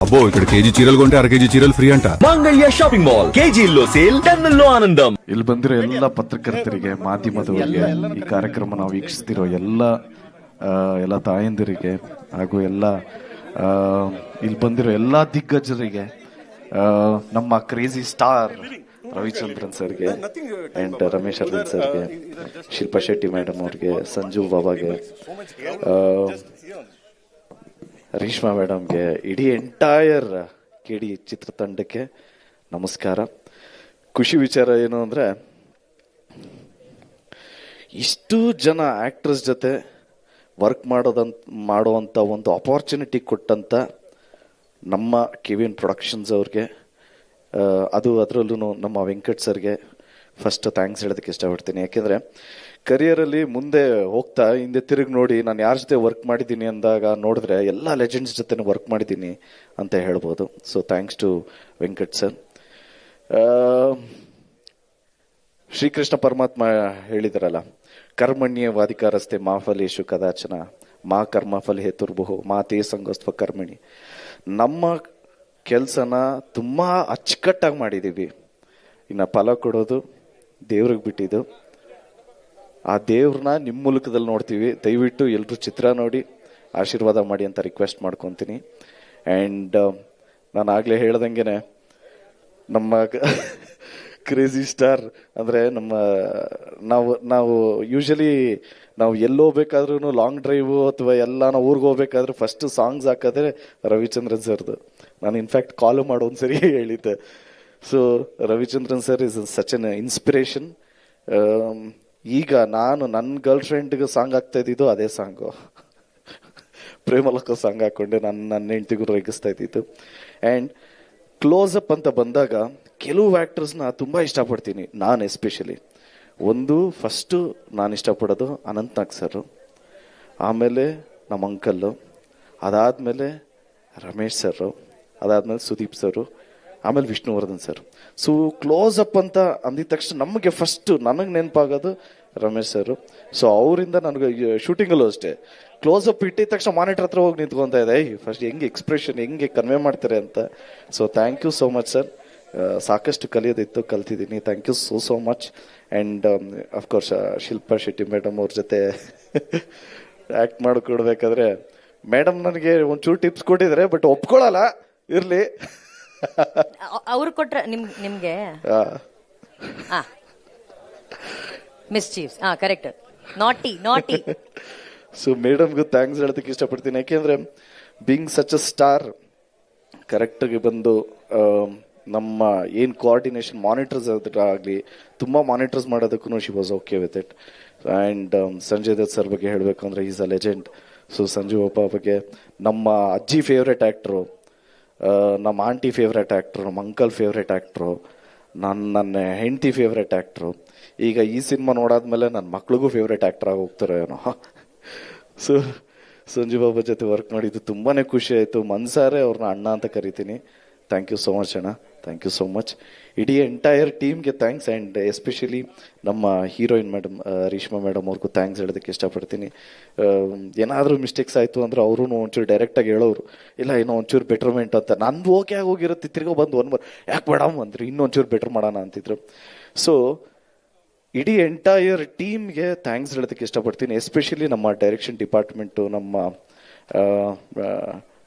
అబ్బో ఇక్కడ కేజీ చీరలు కొంటే అర కేజీ చీరలు ఫ్రీ అంట. ಮಾಂಗಲ್ಯ ಶಾಪಿಂಗ್ ಮಾಲ್ ಕೆಜಿಯಲ್ಲೋ ಸೇಲ್ ಟನ್ನಲ್ಲೋ ಆನಂದಂ. ಇಲ್ಲಿ ಬಂದಿರೋ ಎಲ್ಲ ಪತ್ರಕರ್ತರಿಗೆ, ಮಾಧ್ಯಮದವರಿಗೆ, ಈ ಕಾರ್ಯಕ್ರಮ ನಾವು ವೀಕ್ಷಿಸ್ತಿರೋ ಎಲ್ಲ ತಾಯಂದಿರಿಗೆ ಹಾಗೂ ಇಲ್ಲಿ ಬಂದಿರೋ ಎಲ್ಲ ದಿಗ್ಗಜರಿಗೆ, ನಮ್ಮ ಕ್ರೇಜಿ ಸ್ಟಾರ್ ರವಿಚಂದ್ರನ್ ಸರ್ಗೆ ಅಂಡ್ ರಮೇಶ್ ಅರವಿಂದ್ ಸರ್ಗೆ, ಶಿಲ್ಪಾ ಶೆಟ್ಟಿ ಮೇಡಮ್ ಅವ್ರಿಗೆ, ಸಂಜು ಬಾಬಾಗೆ, ರೇಷ್ಮಾ ಮೇಡಮ್ಗೆ, ಇಡೀ ಎಂಟೈರ್ ಕೆಡಿ ಚಿತ್ರತಂಡಕ್ಕೆ ನಮಸ್ಕಾರ. ಖುಷಿ ವಿಚಾರ ಏನು ಅಂದ್ರೆ, ಇಷ್ಟು ಜನ ಆಕ್ಟರ್ಸ್ ಜೊತೆ ವರ್ಕ್ ಮಾಡುವಂತ ಒಂದು ಅಪಾರ್ಚುನಿಟಿ ಕೊಟ್ಟಂತ ನಮ್ಮ ಕೆವಿನ್ ಪ್ರೊಡಕ್ಷನ್ಸ್ ಅವ್ರಿಗೆ, ಅದರಲ್ಲೂ ನಮ್ಮ ವೆಂಕಟ್ ಸರ್ಗೆ ಫಸ್ಟ್ ಥ್ಯಾಂಕ್ಸ್ ಹೇಳೋದಕ್ಕೆ ಇಷ್ಟಪಡ್ತೀನಿ. ಯಾಕೆಂದ್ರೆ ಕರಿಯರಲ್ಲಿ ಮುಂದೆ ಹೋಗ್ತಾ ಹಿಂದೆ ತಿರುಗಿ ನೋಡಿ ನಾನು ಯಾರ ಜೊತೆ ವರ್ಕ್ ಮಾಡಿದ್ದೀನಿ ಅಂದಾಗ ನೋಡಿದ್ರೆ ಎಲ್ಲ ಲೆಜೆಂಡ್ಸ್ ಜೊತೆ ವರ್ಕ್ ಮಾಡಿದ್ದೀನಿ ಅಂತ ಹೇಳ್ಬೋದು. So thanks to Venkat sir. Srikrishna ಪರಮಾತ್ಮ ಹೇಳಿದಾರಲ್ಲ, ಕರ್ಮಣ್ಯ ವಾದಿಕಾರಸ್ತೆ ಮಾ ಫಲೇಶು ಕದಾಚನ ಮಾ ಕರ್ಮ ಫಲ ಹೇತುರ್ಬಹು ಮಾ ತೇ ಸಂಗೋಸ್ತ್ವ ಕರ್ಮಣಿ. ನಮ್ಮ ಕೆಲಸನ ತುಂಬಾ ಅಚ್ಚುಕಟ್ಟಾಗಿ ಮಾಡಿದೀವಿ. ಇನ್ನು ಫಲ ಕೊಡೋದು ದೇವ್ರಿಗೆ ಬಿಟ್ಟಿದ್ದು. ಆ ದೇವ್ರನ್ನ ನಿಮ್ಮ ಮೂಲಕದಲ್ಲಿ ನೋಡ್ತೀವಿ. ದಯವಿಟ್ಟು ಎಲ್ಲರೂ ಚಿತ್ರ ನೋಡಿ ಆಶೀರ್ವಾದ ಮಾಡಿ ಅಂತ ರಿಕ್ವೆಸ್ಟ್ ಮಾಡ್ಕೊತೀನಿ. ಆ್ಯಂಡ್ ನಾನು ಆಗ್ಲೇ ಹೇಳ್ದಂಗೆನೆ ನಮ್ಮ ಕ್ರೇಜಿ ಸ್ಟಾರ್ ಅಂದರೆ ನಾವು ಯೂಶಲಿ ನಾವು ಎಲ್ಲಿ ಹೋಗ್ಬೇಕಾದ್ರೂ ಲಾಂಗ್ ಡ್ರೈವು ಅಥವಾ ಎಲ್ಲ ನಾವು ಊರಿಗೆ ಹೋಗ್ಬೇಕಾದ್ರೆ ಫಸ್ಟ್ ಸಾಂಗ್ಸ್ ಹಾಕೋದ್ರೆ ರವಿಚಂದ್ರನ್ ಸರ್ದು. ನಾನು ಇನ್ಫ್ಯಾಕ್ಟ್ ಕಾಲು ಮಾಡೋ ಒಂದ್ಸರಿ ಹೇಳಿದ್ದೆ. So Ravichandran sir is such N inspiration. ಈಗ ನಾನು ನನ್ನ ಗರ್ಲ್ ಫ್ರೆಂಡ್ಗೆ ಸಾಂಗ್ ಆಗ್ತಾ ಇದ್ದಿದ್ದು ಅದೇ ಸಾಂಗು. ಪ್ರೇಮಲಕ ಸಾಂಗ್ ಹಾಕೊಂಡೆ ನನ್ನ ಹೆಂಡತಿಗೂ ರೇಗಿಸ್ತಾ ಇದ್ದಿದ್ದು. ಆ್ಯಂಡ್ ಕ್ಲೋಸ್ ಅಪ್ ಅಂತ ಬಂದಾಗ ಕೆಲವು ಆ್ಯಕ್ಟರ್ಸ್ನ ತುಂಬ ಇಷ್ಟಪಡ್ತೀನಿ ನಾನು. ಎಸ್ಪೆಷಲಿ ಫಸ್ಟು ನಾನು ಇಷ್ಟಪಡೋದು ಅನಂತ್ ನಾಗ್ ಸರ್, ಆಮೇಲೆ ನಮ್ಮ ಅಂಕಲ್ಲು, ಅದಾದಮೇಲೆ ರಮೇಶ್ ಸರ್, ಅದಾದಮೇಲೆ ಸುದೀಪ್ ಸರು, ಆಮೇಲೆ Vishnuvardhan sir. So close up ಅಂತ ಅಂದಿದ ತಕ್ಷಣ ನನಗೆ ನೆನಪಾಗೋದು ರಮೇಶ್ ಸರ್. ಸೊ ಅವರಿಂದ ನನಗೆ ಶೂಟಿಂಗಲ್ಲೂ ಅಷ್ಟೇ ಕ್ಲೋಸ್ ಅಪ್ ಇಟ್ಟಿದ ತಕ್ಷಣ ಮಾನಿಟರ್ ಹತ್ರ ಹೋಗಿ ನಿಂತ್ಕೊತಾ ಇದೆ, ಫಸ್ಟ್ ಹೆಂಗೆ ಎಕ್ಸ್ಪ್ರೆಷನ್ ಹೆಂಗೆ ಕನ್ವೆ ಮಾಡ್ತಾರೆ ಅಂತ. So thank you so much sir. ಸಾಕಷ್ಟು ಕಲಿಯೋದಿತ್ತು, ಕಲ್ತಿದ್ದೀನಿ. Thank you so much. And of course Shilpa Shetty madam ಅವ್ರ ಜೊತೆ ಆ್ಯಕ್ಟ್ ಮಾಡಿಕೊಡ್ಬೇಕಾದ್ರೆ ಮೇಡಮ್ ನನಗೆ ಒಂಚೂರು ಟಿಪ್ಸ್ ಕೊಟ್ಟಿದ್ದಾರೆ, ಬಟ್ ಒಪ್ಕೊಳ್ಳಲ್ಲ. ಇರಲಿ, ಅವ್ರು ಕೊಟ್ರ ನಿಮ್ಗೆ ಮಿಸ್ಚೀವ್ಸ್ ಕರೆಕ್ಟ್, ನಾಟಿ. ಸೊ ಮೇಡಮ್ಗೂ ಥ್ಯಾಂಕ್ಸ್ ಹೇಳೋದಕ್ಕೆ ಇಷ್ಟಪಡ್ತೀನಿ. ಯಾಕೆಂದ್ರೆ ಬೀಂಗ್ ಸಚ್ ಅ ಸ್ಟಾರ್ ಕರೆಕ್ಟಾಗಿ ಬಂದು ನಮ್ಮ ಏನು ಕೋಆರ್ಡಿನೇಷನ್ ಮಾನಿಟರ್ಸ್ ಆಗಲಿ ತುಂಬ ಮಾನಿಟರ್ಸ್ ಮಾಡೋದಕ್ಕೂ she was okay with it. And Sanjay Dutt sir ಬಗ್ಗೆ ಹೇಳಬೇಕು ಅಂದರೆ is a legend. So Sanjeev ಅಪ್ಪ ಬಗ್ಗೆ ನಮ್ಮ ಅಜ್ಜಿ ಫೇವ್ರೆಟ್ ಆ್ಯಕ್ಟ್ರು, ನಮ್ಮ ಆಂಟಿ ಫೇವ್ರೆಟ್ ಆ್ಯಕ್ಟ್ರು, ನಮ್ಮ ಅಂಕಲ್ ಫೇವ್ರೆಟ್ ಆ್ಯಕ್ಟ್ರು, ನನ್ನ ಹೆಂಡತಿ ಫೇವ್ರೆಟ್ ಆ್ಯಕ್ಟ್ರು. ಈಗ ಈ ಸಿನಿಮಾ ನೋಡಾದ್ಮೇಲೆ ನನ್ನ ಮಕ್ಳಿಗೂ ಫೇವ್ರೆಟ್ ಆ್ಯಕ್ಟರ್ ಆಗಿ ಹೋಗ್ತಾರೆ ಏನೋ. ಸೊ ಸಂಜೀವ್ ಬಾಬಾ ಜೊತೆ ವರ್ಕ್ ಮಾಡಿದ್ದು ತುಂಬಾ ಖುಷಿ ಆಯಿತು. ಮನ್ಸಾರೆ ಅವ್ರನ್ನ ಅಣ್ಣ ಅಂತ ಕರಿತೀನಿ. ಥ್ಯಾಂಕ್ ಯು ಸೋ ಮಚ್ ಅಣ್ಣ, ಥ್ಯಾಂಕ್ ಯು ಸೋ ಮಚ್. ಇಡೀ ಎಂಟೈರ್ ಟೀಮ್ಗೆ ಥ್ಯಾಂಕ್ಸ್. ಆ್ಯಂಡ್ ಎಸ್ಪೆಷಲಿ ನಮ್ಮ ಹೀರೋಯಿನ್ ಮೇಡಮ್ ರೇಷ್ಮಾ ಮೇಡಮ್ ಅವ್ರಿಗೂ ಥ್ಯಾಂಕ್ಸ್ ಹೇಳೋದಕ್ಕೆ ಇಷ್ಟಪಡ್ತೀನಿ. ಏನಾದರೂ ಮಿಸ್ಟೇಕ್ಸ್ ಆಯಿತು ಅಂದ್ರೆ ಅವರು ಒಂಚೂರು ಡೈರೆಕ್ಟಾಗಿ ಹೇಳೋರು, ಇಲ್ಲ ಏನೋ ಒಂಚೂರು ಬೆಟರ್ಮೆಂಟ್ ಅಂತ. ನಂದು ಓಕೆ ಆಗೋಗಿರುತ್ತೆ, ತಿರ್ಗೋ ಬಂದು ಯಾಕೆ ಮೇಡಮ್ ಅಂದರು, ಇನ್ನೊಂಚೂರು ಬೆಟರ್ ಮಾಡೋಣ ಅಂತಿದ್ರು. ಸೊ ಇಡೀ ಎಂಟೈರ್ ಟೀಮ್ಗೆ ಥ್ಯಾಂಕ್ಸ್ ಹೇಳೋದಕ್ಕೆ ಇಷ್ಟಪಡ್ತೀನಿ. ಎಸ್ಪೆಷಲಿ ನಮ್ಮ ಡೈರೆಕ್ಷನ್ ಡಿಪಾರ್ಟ್ಮೆಂಟು,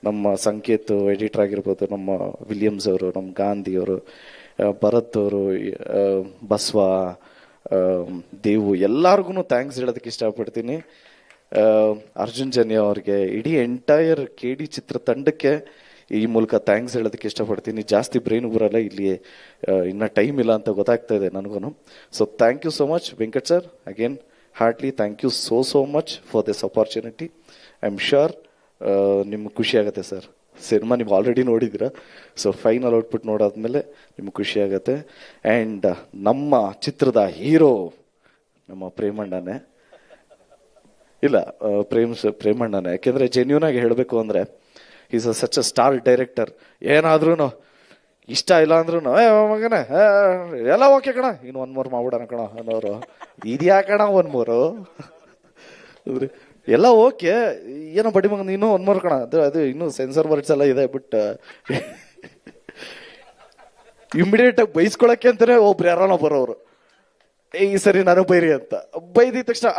ನಮ್ಮ ಸಂಕೇತ್ ಎಡಿಟರ್ ಆಗಿರ್ಬೋದು, ನಮ್ಮ ವಿಲಿಯಮ್ಸ್ ಅವರು, ನಮ್ಮ ಗಾಂಧಿ ಅವರು, ಭರತ್ ಅವರು, ಬಸವ, ದೇವು, ಎಲ್ಲರಿಗೂ ಥ್ಯಾಂಕ್ಸ್ ಹೇಳೋದಕ್ಕೆ ಇಷ್ಟಪಡ್ತೀನಿ. ಅರ್ಜುನ್ ಜನ್ಯ ಅವ್ರಿಗೆ, ಇಡೀ ಎಂಟೈರ್ ಕೆಡಿ ಚಿತ್ರತಂಡಕ್ಕೆ ಈ ಮೂಲಕ ಥ್ಯಾಂಕ್ಸ್ ಹೇಳೋದಕ್ಕೆ ಇಷ್ಟಪಡ್ತೀನಿ. ಜಾಸ್ತಿ ಬ್ರೈನ್ ಬರಲ್ಲ ಇಲ್ಲಿ, ಇನ್ನು ಟೈಮ್ ಇಲ್ಲ ಅಂತ ಗೊತ್ತಾಗ್ತಾ ಇದೆ ನನಗೂ. So thank you so much Venkat sir. Again heartily thank you so much for this opportunity. I am sure ನಿಮ್ಗೆ ಖುಷಿ ಆಗುತ್ತೆ ಸರ್. ಸಿನಿಮಾ ನೀವು ಆಲ್ರೆಡಿ ನೋಡಿದ್ದೀರಾ. ಸೊ ಫೈನಲ್ ಔಟ್ಪುಟ್ ನೋಡಾದ್ಮೇಲೆ ನಿಮ್ಗೆ ಖುಷಿ ಆಗುತ್ತೆ. ಆ್ಯಂಡ್ ನಮ್ಮ ಚಿತ್ರದ ಹೀರೋ ನಮ್ಮ ಪ್ರೇಮಣ್ಣನೇ. ಇಲ್ಲ, ಪ್ರೇಮಣ್ಣನೇ. ಯಾಕೆಂದರೆ ಜೆನ್ಯೂನ್ ಆಗಿ ಹೇಳಬೇಕು ಅಂದರೆ is such a star director. ಏನಾದ್ರೂ ಇಷ್ಟ ಇಲ್ಲ ಅಂದ್ರೂ ಮಗನ ಎಲ್ಲ ಓಕೆ ಕಣ, ಇನ್ನು 1 more ಮಾಡ್ಬಿಡೋಣ ಕಣ ಅನ್ನೋರು. ಇದ್ಯಾ ಕಣ 1 more ಅಂದ್ರೆ ಎಲ್ಲ ಓಕೆ, ಏನೋ ಬಡಿ ಮಗನ ಇನ್ನೂ ಒಂದ್ ಮೂರು ಕಣ, ಅದು ಇನ್ನೂ ಸೆನ್ಸರ್ ವರ್ಡ್ಸ್ ಎಲ್ಲ ಇದೆ. ಬಟ್ ಇಮಿಡಿಯೇಟ್ ಆಗಿ ಬೈಸ್ಕೊಳಕ್ಕೆ ಅಂತಾನೆ ಒಬ್ರು ಯಾರೋ ಬರೋರು, ಈ ಸರಿ ನಾನು ಬೈರಿ ಅಂತ ಬೈದಿದ ತಕ್ಷಣ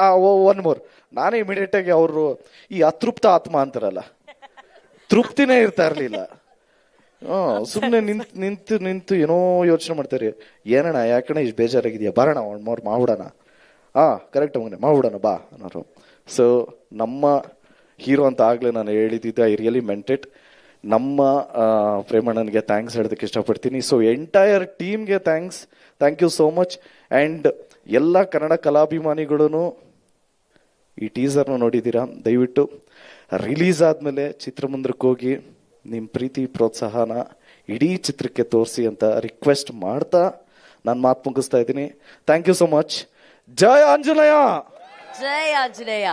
ಒನ್ ಮೋರ್, ನಾನೇ ಇಮಿಡಿಯೇಟ್ ಆಗಿ ಅವರು ಈ ಅತೃಪ್ತ ಆತ್ಮ ಅಂತಾರಲ್ಲ, ತೃಪ್ತಿನೇ ಇರ್ತಾ ಇರ್ಲಿಲ್ಲ. ಸುಮ್ನೆ ನಿಂತು ಏನೋ ಯೋಚನೆ ಮಾಡ್ತಾರೆ, ಏನಣ್ಣ ಯಾಕಣ್ಣ ಇಷ್ಟು ಬೇಜಾರಾಗಿದ್ಯಾ, ಬರೋಣ ಒನ್ ಮೋರ್ ಮಾಡ್ಬಿಡೋಣ, ಕರೆಕ್ಟ್ ಮಗನೆ ಮಾಡ್ಬಿಡೋಣ ಬಾ ಅನ್ನೋರು. ಸೊ ನಮ್ಮ ಹೀರೋ ಅಂತ ಆಗ್ಲೇ ನಾನು ಹೇಳಿದ್ದಿದ್ದು, ಐ ರಿಯಲಿ ಮೆಂಟ್ ಇಟ್. ನಮ್ಮ ಪ್ರೇಮಣ್ಣನಿಗೆ ಥ್ಯಾಂಕ್ಸ್ ಹೇಳೋದಕ್ಕೆ ಇಷ್ಟಪಡ್ತೀನಿ. ಸೊ ಎಂಟೈರ್ ಟೀಮ್ಗೆ thank you so much. And ಎಲ್ಲ ಕನ್ನಡ ಕಲಾಭಿಮಾನಿಗಳು ಈ ಟೀಸರ್ನ ನೋಡಿದ್ದೀರಾ, ದಯವಿಟ್ಟು ರಿಲೀಸ್ ಆದಮೇಲೆ ಚಿತ್ರಮಂದಿರಕ್ಕೆ ಹೋಗಿ ನಿಮ್ಮ ಪ್ರೀತಿ ಪ್ರೋತ್ಸಾಹನ ಇಡೀ ಚಿತ್ರಕ್ಕೆ ತೋರಿಸಿ ಅಂತ ರಿಕ್ವೆಸ್ಟ್ ಮಾಡ್ತಾ ನಾನು ಮಾತು ಮುಗಿಸ್ತಾ ಇದ್ದೀನಿ. Thank you so much. ಜೈ ಆಂಜನೇಯ. ಜೈ ಆಂಜನೇಯ.